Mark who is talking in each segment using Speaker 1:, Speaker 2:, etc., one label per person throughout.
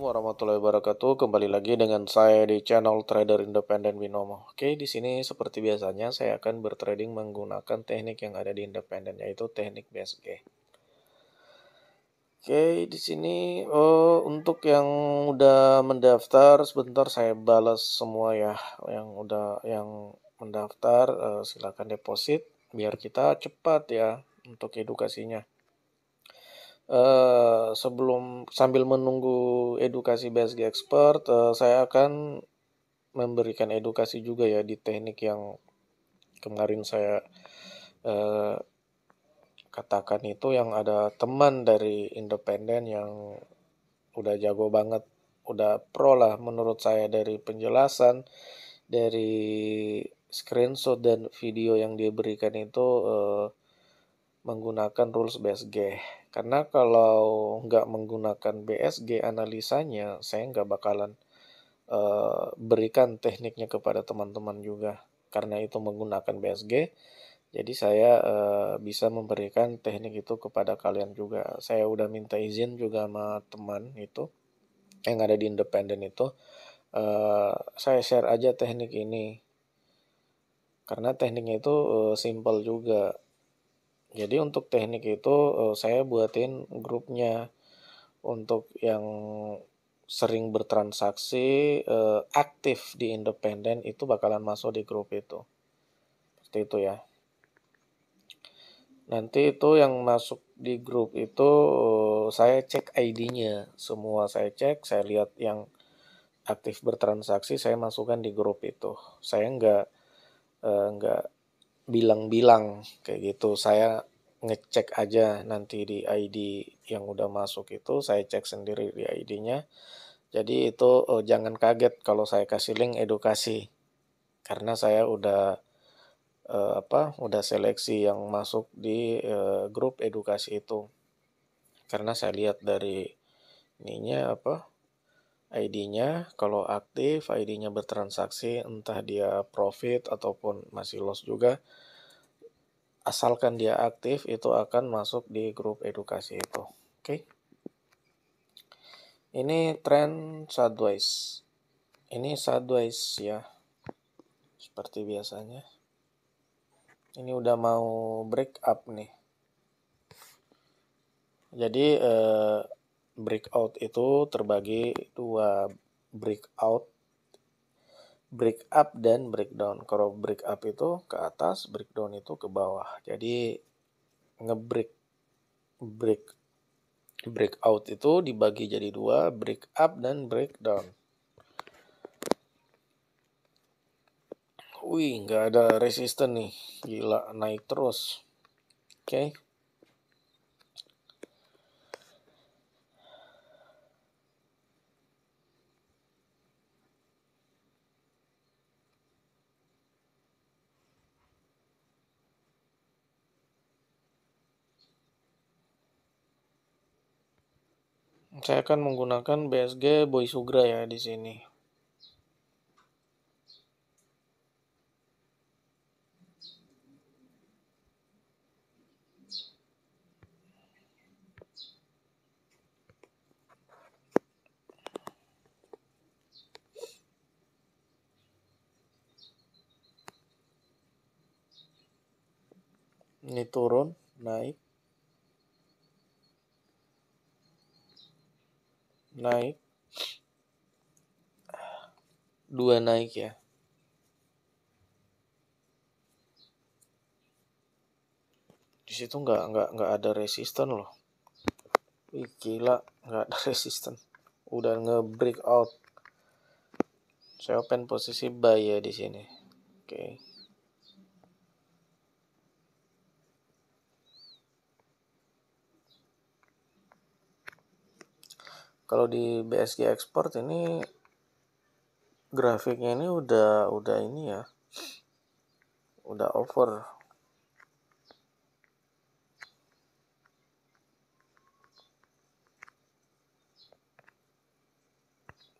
Speaker 1: warahmatullahi wabarakatuh. Kembali lagi dengan saya di channel Trader Independen Binomo. Oke, di sini seperti biasanya saya akan bertrading menggunakan teknik yang ada di independen, yaitu teknik BSG. Oke, di sini untuk yang udah mendaftar, sebentar saya balas semua ya. Yang mendaftar, silakan deposit biar kita cepat ya untuk edukasinya. Sambil menunggu edukasi BSG Expert, saya akan memberikan edukasi juga ya di teknik yang kemarin saya katakan itu, yang ada teman dari independen yang udah jago banget, udah pro lah menurut saya, dari penjelasan, dari screenshot dan video yang dia berikan itu menggunakan rules BSG. Karena kalau nggak menggunakan BSG analisanya, saya nggak bakalan berikan tekniknya kepada teman-teman juga. Karena itu menggunakan BSG, jadi saya bisa memberikan teknik itu kepada kalian juga. Saya udah minta izin juga sama teman itu yang ada di independen itu. Saya share aja teknik ini. Karena tekniknya itu simple juga. Jadi untuk teknik itu saya buatin grupnya. Untuk yang sering bertransaksi, aktif di independen, itu bakalan masuk di grup itu. Seperti itu ya. Nanti itu yang masuk di grup itu saya cek ID-nya. Semua saya cek, saya lihat yang aktif bertransaksi, saya masukkan di grup itu. Saya nggak bilang-bilang kayak gitu. Saya ngecek aja nanti di ID yang udah masuk itu, saya cek sendiri di ID-nya. Jadi itu jangan kaget kalau saya kasih link edukasi, karena saya udah seleksi yang masuk di grup edukasi itu. Karena saya lihat dari ininya ID-nya, kalau aktif, ID-nya bertransaksi, entah dia profit ataupun masih loss juga, asalkan dia aktif, itu akan masuk di grup edukasi itu. Oke. Ini trend sideways. Ini sideways ya. Seperti biasanya. Ini udah mau break up nih. Jadi breakout itu terbagi dua, breakout, break up dan breakdown. Kalau break up itu ke atas, breakdown itu ke bawah. Jadi breakout itu dibagi jadi dua, break up dan breakdown. Wih, nggak ada resisten nih. Gila, naik terus. Oke. Saya akan menggunakan BSG Boy Sugra ya di sini. Ini turun, naik, dua naik ya. Di situ nggak ada resisten loh. Ih, gila, nggak ada resisten. Udah nge-break out. Saya open posisi buy ya di sini. Oke. Kalau di BSG Export ini grafiknya ini udah ini ya. Udah over.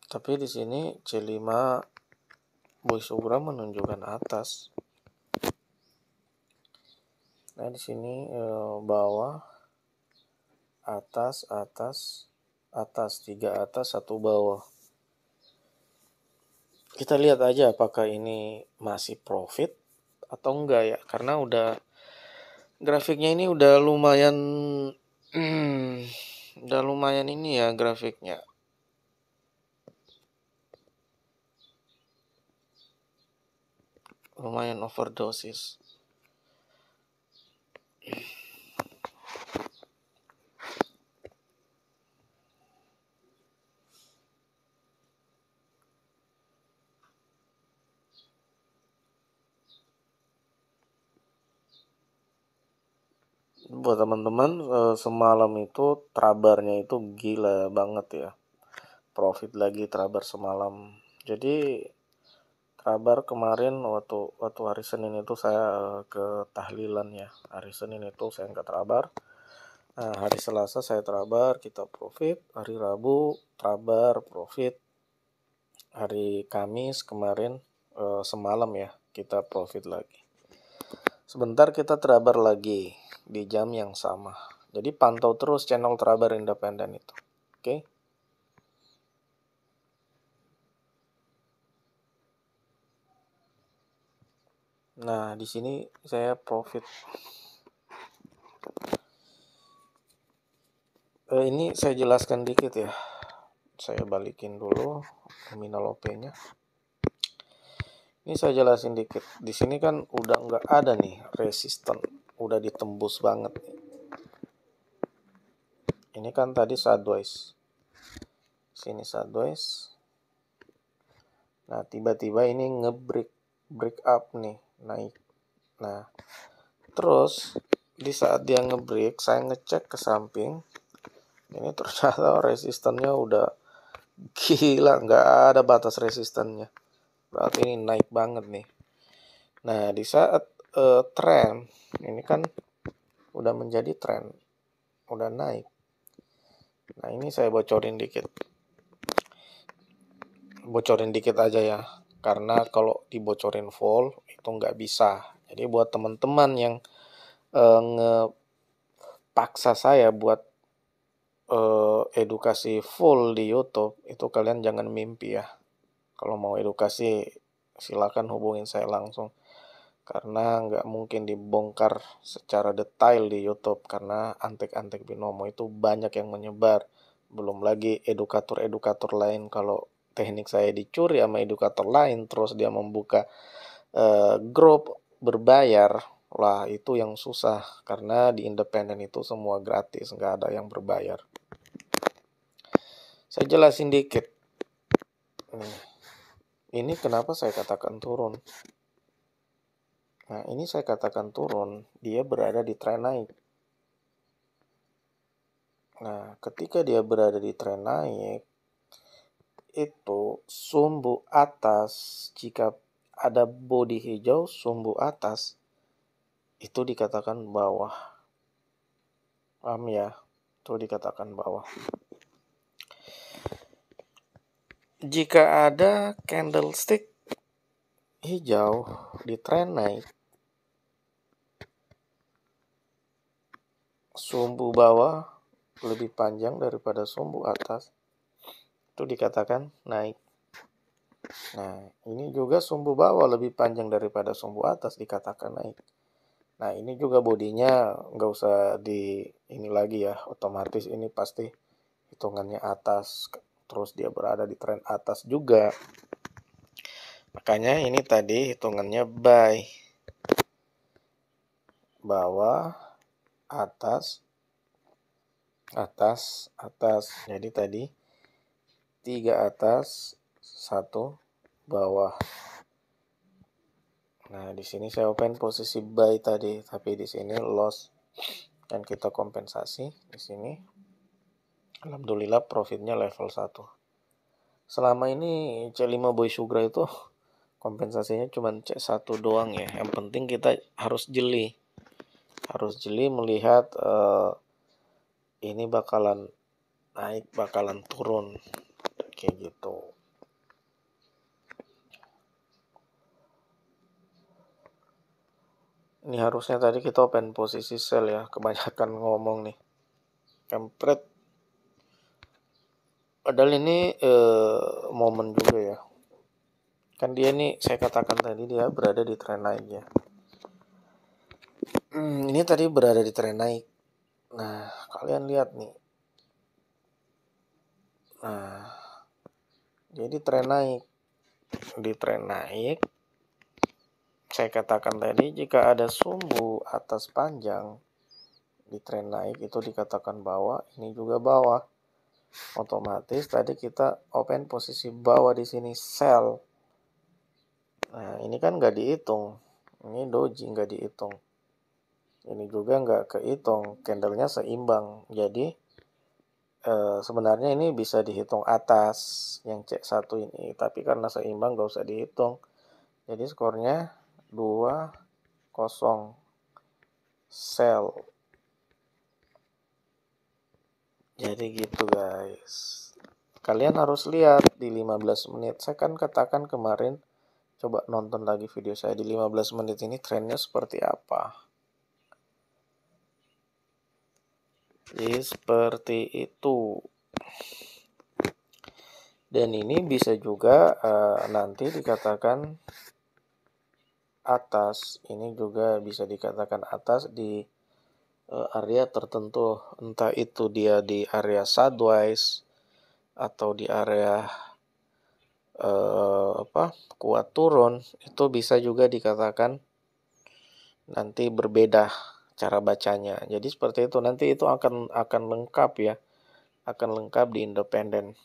Speaker 1: Tapi di sini C5 Boy Sugra menunjukkan atas. Nah, di sini bawah, atas, atas, 3 atas, 1 bawah. Kita lihat aja apakah ini masih profit atau enggak ya, karena grafiknya ini udah lumayan udah lumayan ini ya grafiknya. Lumayan overdosis. Buat teman-teman, semalam itu trabarnya itu gila banget ya. Profit lagi trabar semalam. Jadi trabar kemarin waktu hari Senin itu saya ke tahlilan ya. Hari Senin itu saya nggak trabar. Nah, hari Selasa saya trabar, kita profit. Hari Rabu trabar, profit. Hari Kamis kemarin semalam ya, kita profit lagi. Sebentar kita trabar lagi di jam yang sama. Jadi pantau terus channel trabar independen itu. Oke? Nah, di sini saya profit. Ini saya jelaskan dikit ya. Saya balikin dulu nominal OP-nya. Ini saya jelasin dikit. Di sini kan udah nggak ada nih resisten, udah ditembus banget. Ini kan tadi sideways. Sini sideways. Nah, tiba-tiba ini break up nih, naik. Nah, terus di saat dia ngebreak, saya ngecek ke samping. Ini ternyata resistennya udah gila, nggak ada batas resistennya. Berarti ini naik banget nih. Nah, di saat tren, ini kan udah menjadi tren, udah naik. Nah, ini saya bocorin dikit. Bocorin dikit aja ya. Karena kalau dibocorin full, itu nggak bisa. Jadi buat teman-teman yang ngepaksa saya buat edukasi full di YouTube, itu kalian jangan mimpi ya. Kalau mau edukasi, silakan hubungin saya langsung. Karena nggak mungkin dibongkar secara detail di YouTube, karena antek-antek binomo itu banyak yang menyebar. Belum lagi edukator-edukator lain, kalau teknik saya dicuri sama edukator lain, terus dia membuka grup berbayar, lah itu yang susah. Karena di independen itu semua gratis, nggak ada yang berbayar. Saya jelasin dikit. Ini kenapa saya katakan turun. Nah, ini saya katakan turun, dia berada di tren naik. Nah, ketika dia berada di tren naik, itu sumbu atas, jika ada body hijau, sumbu atas, itu dikatakan bawah. Paham ya? Itu dikatakan bawah. Jika ada candlestick hijau di tren naik, sumbu bawah lebih panjang daripada sumbu atas, itu dikatakan naik. Nah, ini juga sumbu bawah lebih panjang daripada sumbu atas, dikatakan naik. Nah, ini juga bodinya nggak usah di ini lagi ya, otomatis ini pasti hitungannya atas, terus dia berada di tren atas juga. Makanya ini tadi hitungannya buy. Bawah, atas, atas, atas. Jadi tadi 3 atas, 1 bawah. Nah, di sini saya open posisi buy tadi, tapi di sini loss dan kita kompensasi di sini. Alhamdulillah profitnya level 1. Selama ini C5 Boy Sugra itu kompensasinya cuma C1 doang ya. Yang penting kita harus jeli. Harus jeli melihat ini bakalan naik, bakalan turun. Kayak gitu. Ini harusnya tadi kita open posisi sell ya. Kebanyakan ngomong nih. Kampret. Padahal ini momen juga ya. Kan dia nih, saya katakan tadi dia berada di tren naik ya. Ini tadi berada di tren naik. Nah, kalian lihat nih. Nah, jadi tren naik. Di tren naik, saya katakan tadi jika ada sumbu atas panjang di tren naik itu dikatakan bawah, ini juga bawah. Otomatis tadi kita open posisi bawah di sini sell. Nah, ini kan nggak dihitung. Ini doji nggak dihitung. Ini juga nggak kehitung. Candlenya seimbang. Jadi sebenarnya ini bisa dihitung atas yang C1 ini. Tapi karena seimbang nggak usah dihitung. Jadi skornya 2-0 sell. Jadi gitu guys. Kalian harus lihat di 15 menit. Saya kan katakan kemarin, coba nonton lagi video saya di 15 menit ini trennya seperti apa. Jadi seperti itu. Dan ini bisa juga nanti dikatakan atas. Ini juga bisa dikatakan atas di area tertentu. Entah itu dia di area sideways atau di area kuat turun. Itu bisa juga dikatakan nanti berbeda cara bacanya. Jadi seperti itu, nanti itu akan lengkap ya. Akan lengkap di independen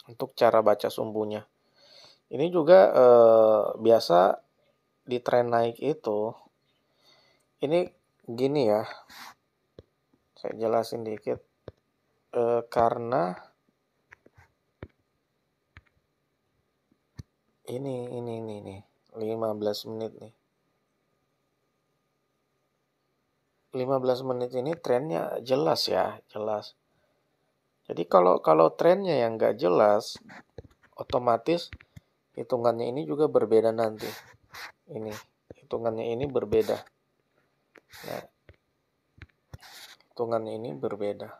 Speaker 1: untuk cara baca sumbunya. Ini juga biasa di tren naik itu. Ini gini ya. Saya jelasin dikit. Karena ini 15 menit nih. 15 menit ini trennya jelas ya, jelas. Jadi kalau trennya yang nggak jelas, otomatis hitungannya ini juga berbeda nanti. Ini hitungannya ini berbeda. Nah, hitungannya ini berbeda.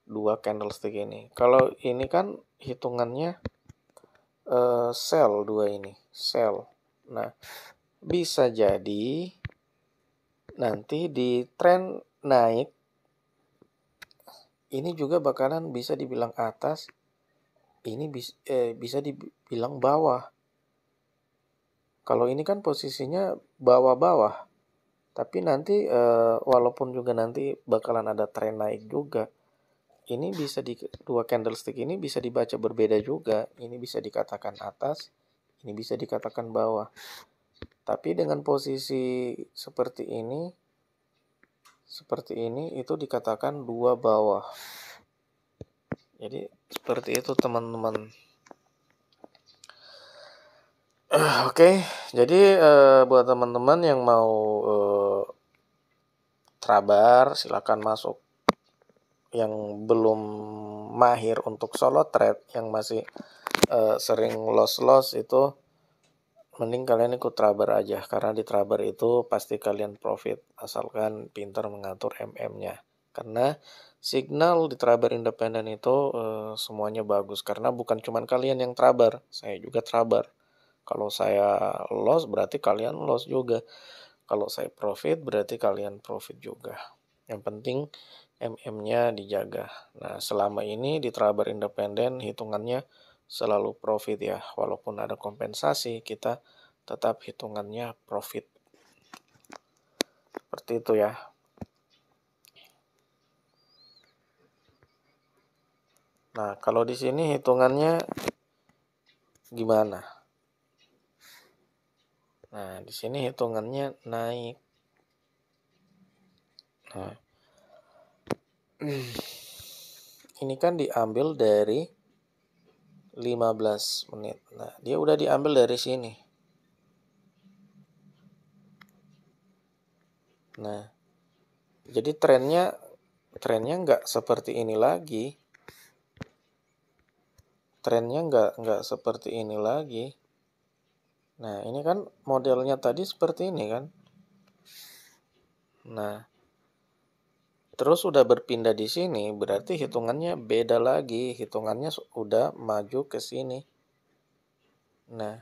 Speaker 1: 2 candlestick ini. Kalau ini kan hitungannya sell 2 ini, sell. Nah, bisa jadi nanti di tren naik ini juga bakalan bisa dibilang atas, ini bisa dibilang bawah. Kalau ini kan posisinya bawah-bawah, tapi nanti walaupun juga nanti bakalan ada tren naik juga, ini bisa di 2 candlestick ini bisa dibaca berbeda juga. Ini bisa dikatakan atas, ini bisa dikatakan bawah. Tapi dengan posisi seperti ini itu dikatakan 2 bawah. Jadi seperti itu teman-teman. Oke, jadi buat teman-teman yang mau trabar silakan masuk. Yang belum mahir untuk solo trade, yang masih sering loss itu, mending kalian ikut trabar aja. Karena di trabar itu pasti kalian profit asalkan pintar mengatur MM-nya. Karena signal di trabar independen itu semuanya bagus. Karena bukan cuma kalian yang trabar, saya juga trabar. Kalau saya loss berarti kalian loss juga. Kalau saya profit berarti kalian profit juga. Yang penting MM-nya dijaga. Nah, selama ini di trabar independen hitungannya selalu profit ya. Walaupun ada kompensasi, kita tetap hitungannya profit. Seperti itu ya. Nah, kalau di sini hitungannya gimana? Nah, di sini hitungannya naik. Nah, ini kan diambil dari 15 menit. Nah, dia udah diambil dari sini. Nah, jadi trennya nggak seperti ini lagi. Trennya nggak seperti ini lagi. Nah, ini kan modelnya tadi seperti ini kan. Nah, Terus udah berpindah di sini, berarti hitungannya beda lagi. Hitungannya udah maju ke sini. Nah,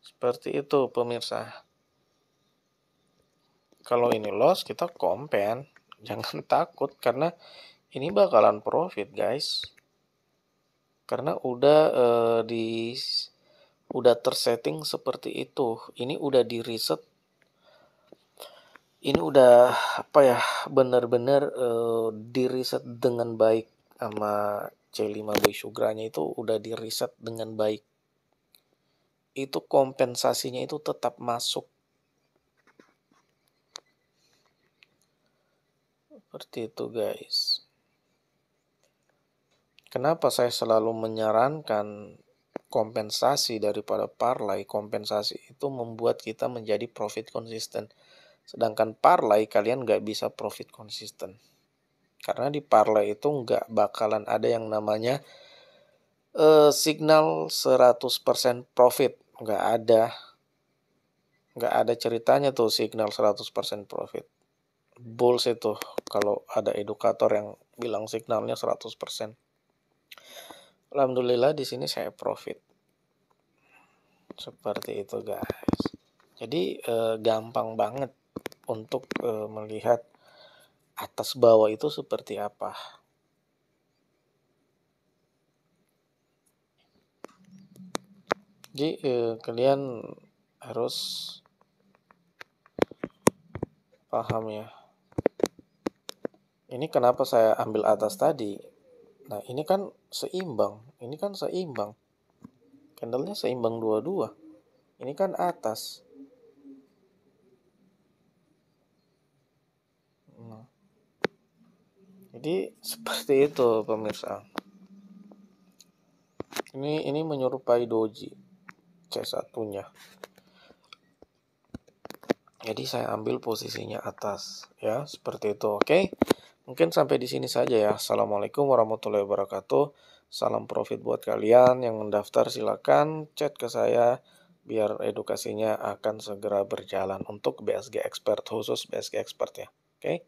Speaker 1: seperti itu pemirsa. Kalau ini loss, kita kompen. Jangan takut, karena ini bakalan profit, guys. Karena udah tersetting seperti itu. Ini udah di reset. Ini udah apa ya? Benar-benar di reset dengan baik sama C5 Boy Sugranya itu udah di reset dengan baik. Itu kompensasinya itu tetap masuk. Seperti itu, guys. Kenapa saya selalu menyarankan kompensasi daripada parlay? Kompensasi itu membuat kita menjadi profit konsisten. Sedangkan parlay kalian nggak bisa profit konsisten. Karena di parlay itu nggak bakalan ada yang namanya signal 100% profit. Nggak ada. Nggak ada ceritanya tuh signal 100% profit. Bullshit tuh kalau ada edukator yang bilang signalnya 100%. Alhamdulillah di sini saya profit. Seperti itu, guys. Jadi gampang banget untuk melihat atas bawah itu seperti apa. Jadi kalian harus paham ya. Ini kenapa saya ambil atas tadi. Nah ini kan seimbang. Ini kan seimbang. Candlenya seimbang dua-dua. Ini kan atas. Nah, jadi seperti itu pemirsa. Ini menyerupai doji C1-nya. Jadi saya ambil posisinya atas ya, seperti itu. Oke. Mungkin sampai di sini saja ya. Assalamualaikum warahmatullahi wabarakatuh. Salam profit buat kalian yang mendaftar, silakan chat ke saya biar edukasinya akan segera berjalan untuk BSG Expert, khusus BSG Expert ya. Oke.